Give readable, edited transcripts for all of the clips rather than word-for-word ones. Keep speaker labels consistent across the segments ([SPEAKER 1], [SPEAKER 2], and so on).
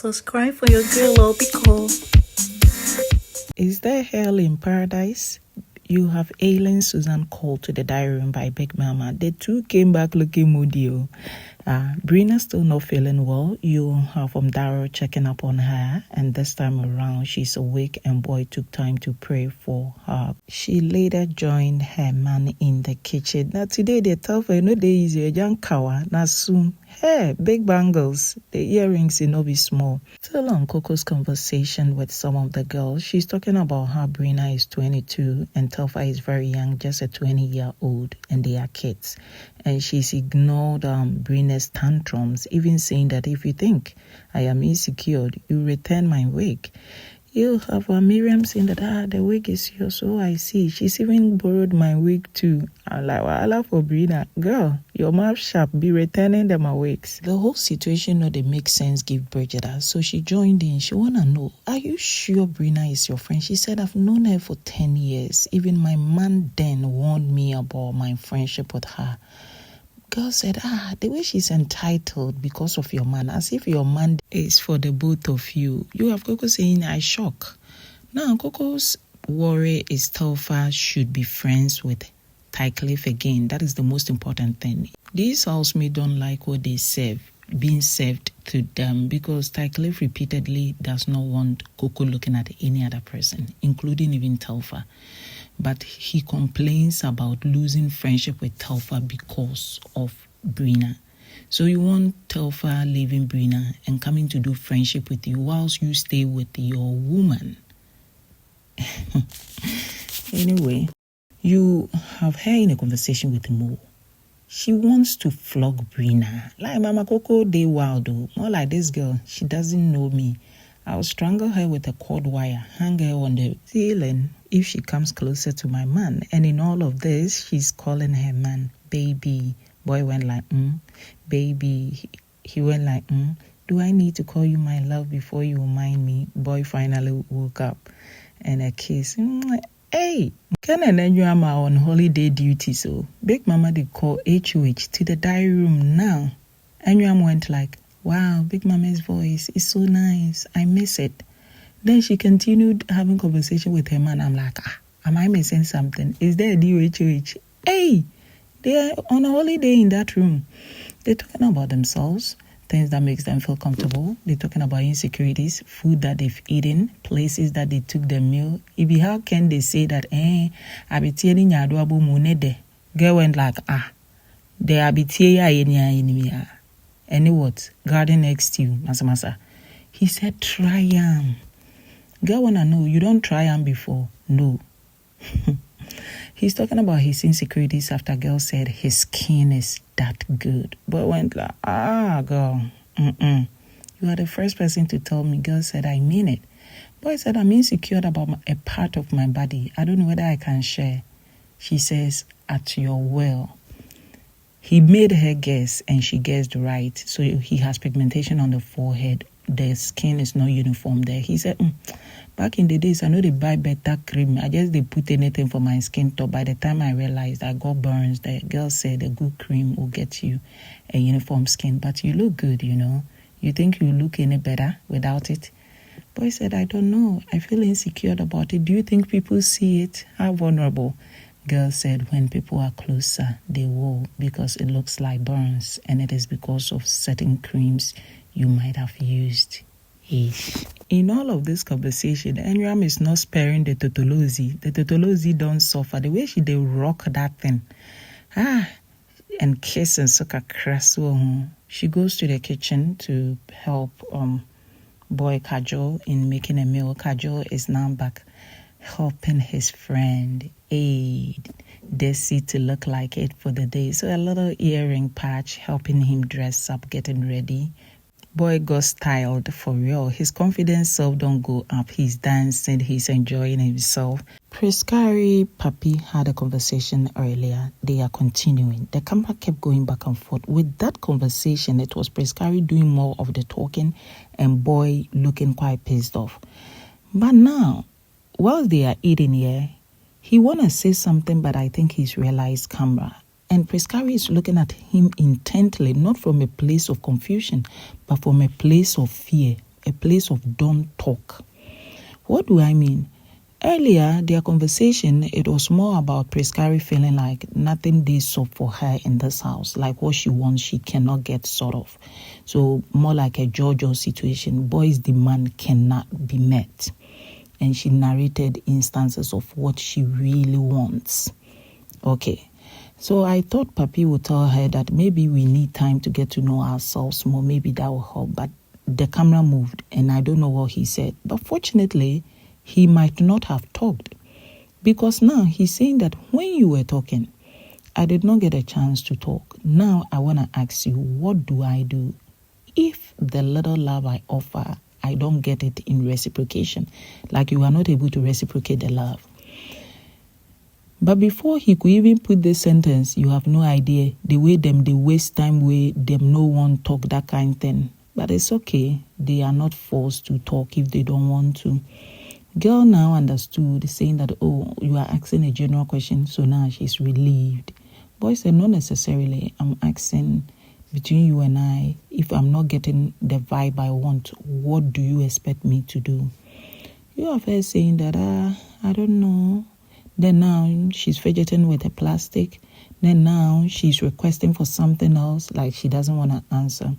[SPEAKER 1] Subscribe for your girl Obico.
[SPEAKER 2] Is there hell in paradise? You have Aileen Susan called to the diary room by Big Mama. The two came back looking moody. Brina still not feeling well. You have Darrow checking up on her, and this time around she's awake and boy took time to pray for her. She later joined her man in the kitchen. Now today they tell her no day easier, young kawa, na soon. Hey, big bangles, the earrings in no be small. Still on Coco's conversation with some of the girls, she's talking about how Brina is 22 and Telfa is very young, just a 20-year-old, and they are kids. And she's ignored Brina's tantrums, even saying that if you think I am insecure, you return my wig. You have Miriam saying that the wig is yours, so I see. She's even borrowed my wig too. I'm like, well, I love for Brina. Girl, your mouth sharp, be returning them my wigs. The whole situation not they make sense give Bridget. So she joined in. She wanna know, are you sure Brina is your friend? She said, I've known her for 10 years. Even my man then warned me about my friendship with her. Girl said, the way she's entitled because of your man, as if your man is for the both of you. You have Coco saying, I shock. Now, Coco's worry is Telfa should be friends with Tycliffe again. That is the most important thing. These housemates don't like what they serve, being served to them, because Tycliffe repeatedly does not want Coco looking at any other person, including even Telfa. But he complains about losing friendship with Telfa because of Brina. So you want Telfa leaving Brina and coming to do friendship with you whilst you stay with your woman. Anyway, you have her in a conversation with Mo. She wants to flog Brina. Like Mama Coco, they wild though. More like this girl, she doesn't know me. I'll strangle her with a cord wire, hang her on the ceiling if she comes closer to my man. And in all of this, she's calling her man baby. Boy went like, baby. He went like, do I need to call you my love before you mind me? Boy finally woke up and a kiss. Hey, can and you am on holiday duty, so Big Mama did call HOH to the diary room now. And you went like, wow, Big Mama's voice is so nice. I miss it. Then she continued having conversation with her man. I'm like, am I missing something? Is there a DOHOH? Hey, they're on a holiday in that room. They're talking about themselves, things that makes them feel comfortable. They're talking about insecurities, food that they've eaten, places that they took their meal. How can they say that, I be telling you, munede. Girl went like, they are be telling and what? Garden next to you, Masa. He said, try yam. Girl wanna know, you don't try yam before? No. He's talking about his insecurities after girl said his skin is that good. But went like, girl, you are the first person to tell me. Girl said, I mean it. Boy said, I'm insecure about a part of my body. I don't know whether I can share. She says, at your will. He made her guess and she guessed right. So he has pigmentation on the forehead. The skin is not uniform there. He said, back in the days, I know they buy better cream. I just they put anything for my skin top. By the time I realized I got burns, the girl said a good cream will get you a uniform skin. But you look good, you know. You think you look any better without it? Boy said, I don't know. I feel insecure about it. Do you think people see it? How vulnerable? Girl said, when people are closer, they will, because it looks like burns, and it is because of certain creams you might have used. In all of this conversation, Enram is not sparing the Totolozi. The Totolozi don't suffer. The way they rock that thing. And kiss and suck a crass. She goes to the kitchen to help boy Khaj in making a meal. Khaj is now back helping his friend Dessy to look like it for the day. So a little earring patch helping him dress up, getting ready. Boy got styled for real. His confidence self don't go up. He's dancing. He's enjoying himself. Priscary, Papi had a conversation earlier. They are continuing. The camera kept going back and forth. With that conversation, it was Priscary doing more of the talking and boy looking quite pissed off. But now, while they are eating here, he want to say something, but I think he's realized camera. And Priscary is looking at him intently, not from a place of confusion, but from a place of fear. a place of don't talk. What do I mean? Earlier, their conversation, it was more about Priscary feeling like nothing is up for her in this house. Like what she wants, she cannot get sort of. So more like a JoJo situation. Boy's demand cannot be met. And she narrated instances of what she really wants. Okay. So I thought Papi would tell her that maybe we need time to get to know ourselves more. Maybe that will help. But the camera moved and I don't know what he said. But fortunately, he might not have talked, because now he's saying that when you were talking, I did not get a chance to talk. Now I want to ask you, what do I do if the little love I offer, I don't get it in reciprocation? Like you are not able to reciprocate the love. But before he could even put this sentence, you have no idea the way them they waste time, way them no one talk, that kind of thing. But it's okay. They are not forced to talk if they don't want to. Girl now understood, saying that, oh, you are asking a general question, so now she's relieved. Boy said, not necessarily. I'm asking between you and I, if I'm not getting the vibe I want, what do you expect me to do? You have her saying that, I don't know. Then now she's fidgeting with a plastic. Then now she's requesting for something else, like she doesn't want to answer.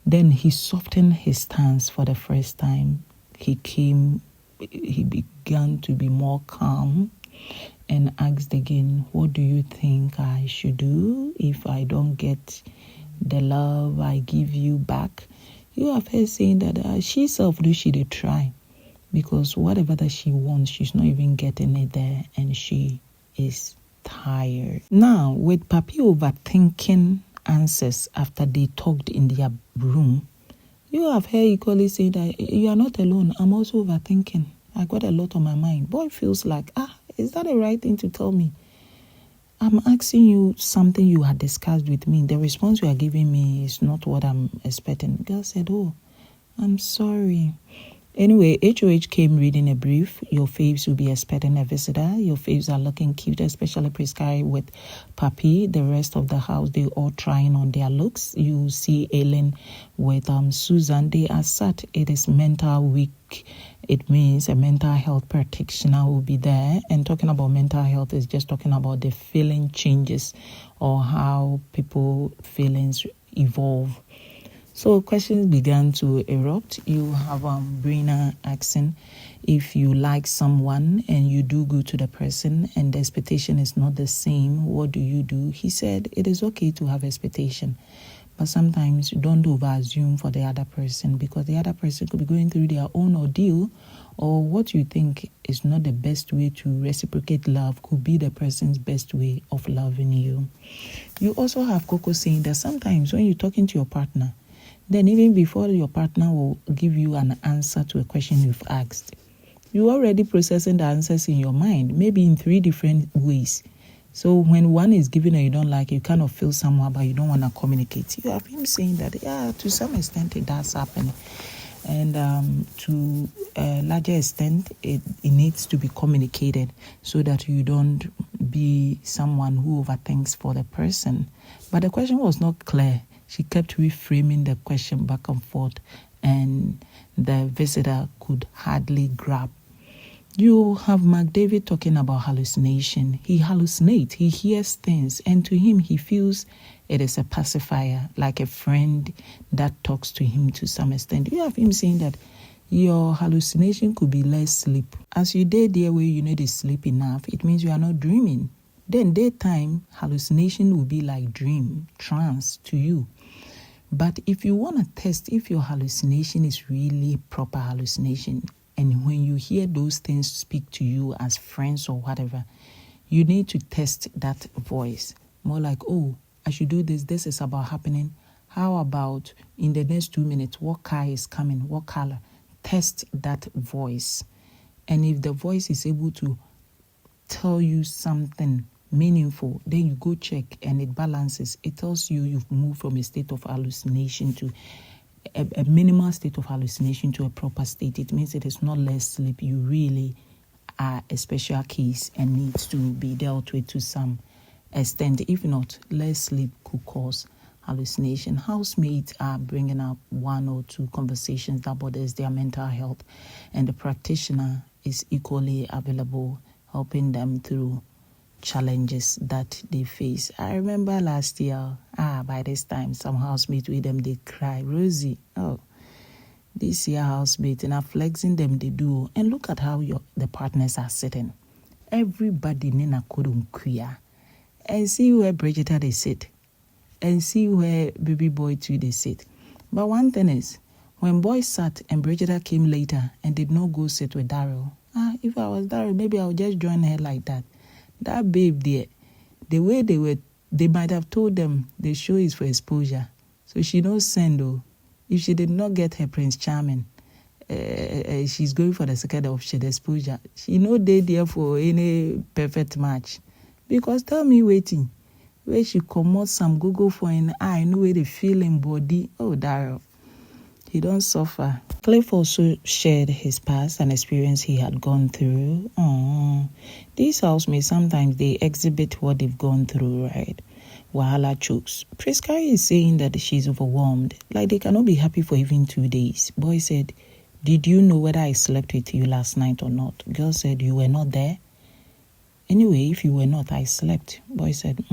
[SPEAKER 2] Then he softened his stance for the first time. He began to be more calm and asked again, what do you think I should do if I don't get the love I give you back? You have her saying that she self do she did try, because whatever that she wants, she's not even getting it there and she is tired. Now, with Papi overthinking answers after they talked in their room, you have heard equally say that you are not alone. I'm also overthinking. I got a lot on my mind. Boy feels like, is that the right thing to tell me? I'm asking you something you had discussed with me. The response you are giving me is not what I'm expecting. Girl said, oh, I'm sorry. Anyway, HOH came reading a brief. Your faves will be expecting a visitor. Your faves are looking cute, especially Priscary with Papi. The rest of the house, they all trying on their looks. You see Ellen with Susan. They are sat. It is mental week. It means a mental health practitioner will be there. And talking about mental health is just talking about the feeling changes or how people feelings evolve. So questions began to erupt. You have Brina asking if you like someone and you do good to the person and the expectation is not the same, what do you do? He said it is okay to have expectation, but sometimes don't over-assume for the other person, because the other person could be going through their own ordeal, or what you think is not the best way to reciprocate love could be the person's best way of loving you. You also have Coco saying that sometimes when you're talking to your partner, then even before your partner will give you an answer to a question you've asked, you're already processing the answers in your mind, maybe in 3 different ways. So when one is given and you don't like it, you kind of feel somehow, but you don't want to communicate. You have him saying that, to some extent it does happen. And to a larger extent, it needs to be communicated so that you don't be someone who overthinks for the person. But the question was not clear. She kept reframing the question back and forth, and the visitor could hardly grab. You have Mark David talking about hallucination. He hallucinates, he hears things, and to him, he feels it is a pacifier, like a friend that talks to him to some extent. You have him saying that your hallucination could be less sleep. As you day there where you need to sleep enough, it means you are not dreaming. Then daytime, hallucination will be like dream, trance to you. But if you want to test if your hallucination is really proper hallucination, and when you hear those things speak to you as friends or whatever, you need to test that voice. More like, oh, I should do this. This is about happening. How about in the next 2 minutes, what car is coming? What color? Test that voice. And if the voice is able to tell you something meaningful, then you go check and it balances. It tells you you've moved from a state of hallucination to a minimal state of hallucination to a proper state. It means it is not less sleep. You really are a special case and needs to be dealt with to some extent. If not, less sleep could cause hallucination. Housemates are bringing up 1 or 2 conversations that bothers their mental health, and the practitioner is equally available, helping them through challenges that they face. I remember last year, by this time, some housemates with them, they cry, Rosie, this year housemate, and are flexing them, they do. And look at how the partners are sitting. Everybody nina couldn't queer. And see where Bridgetta they sit. And see where baby boy too they sit. But one thing is, when boys sat and Bridgetta came later and did not go sit with Daryl, if I was Daryl, maybe I would just join her like that. That babe there, the way they might have told them the show is for exposure. So she knows send though. If she did not get her Prince Charming, she's going for the second option, exposure. She no day there for any perfect match. Because tell me waiting, where she comot some Google for an eye, know where the feeling body. Oh, Daryl, he don't suffer. Cliff also shared his past and experience he had gone through. These housemates, sometimes they exhibit what they've gone through, right? Wahala chokes. Priscary is saying that she's overwhelmed, like they cannot be happy for even 2 days. Boy said, did you know whether I slept with you last night or not? Girl said, you were not there? Anyway, if you were not, I slept. Boy said,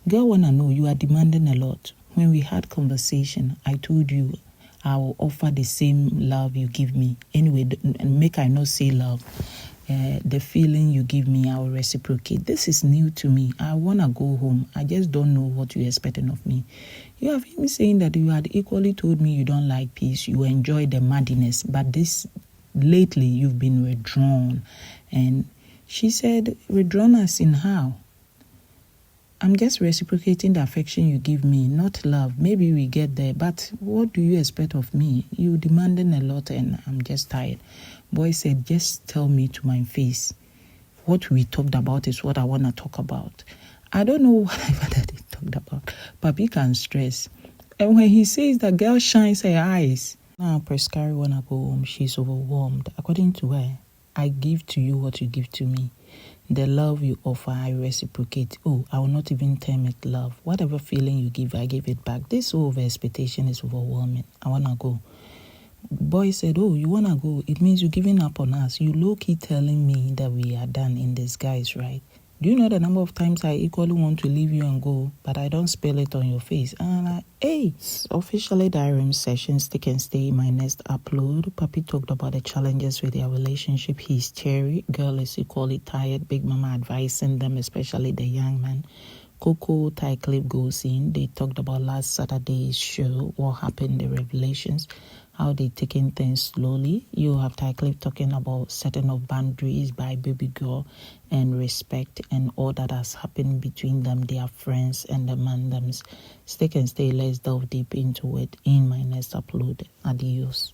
[SPEAKER 2] Girl wanna know you are demanding a lot. When we had conversation, I told you I will offer the same love you give me. Anyway, and make I not say love. The feeling you give me, I will reciprocate. This is new to me. I want to go home. I just don't know what you're expecting of me. You have been saying that you had equally told me you don't like peace. You enjoy the madness. But this, lately, you've been withdrawn. And she said, withdrawn as in how? I'm just reciprocating the affection you give me, not love. Maybe we get there, but what do you expect of me? You demanding a lot and I'm just tired. Boy said, just tell me to my face. What we talked about is what I want to talk about. I don't know whatever that they talked about. Papi can stress. And when he says that girl shines her eyes, now Priscary wanna go home. She's overwhelmed. According to her, I give to you what you give to me. The love you offer, I reciprocate. I will not even term it love. Whatever feeling you give, I give it back. This over expectation is overwhelming. I want to go. Boy said, you want to go? It means you're giving up on us. You low-key telling me that we are done in disguise, right? Do you know the number of times I equally want to leave you and go, but I don't spell it on your face? And it's officially diary session. Stick and stay. My next upload. Papi talked about the challenges with their relationship. He's teary. Girl is equally tired. Big mama advising them, especially the young man. Coco tie clip goes in. They talked about last Saturday's show, what happened, the revelations, how they taking things slowly. You have tie clip talking about setting of boundaries by baby girl and respect and all that has happened between them, their friends and the mandems. Stick and stay. Let's delve deep into it in my next upload. Adios.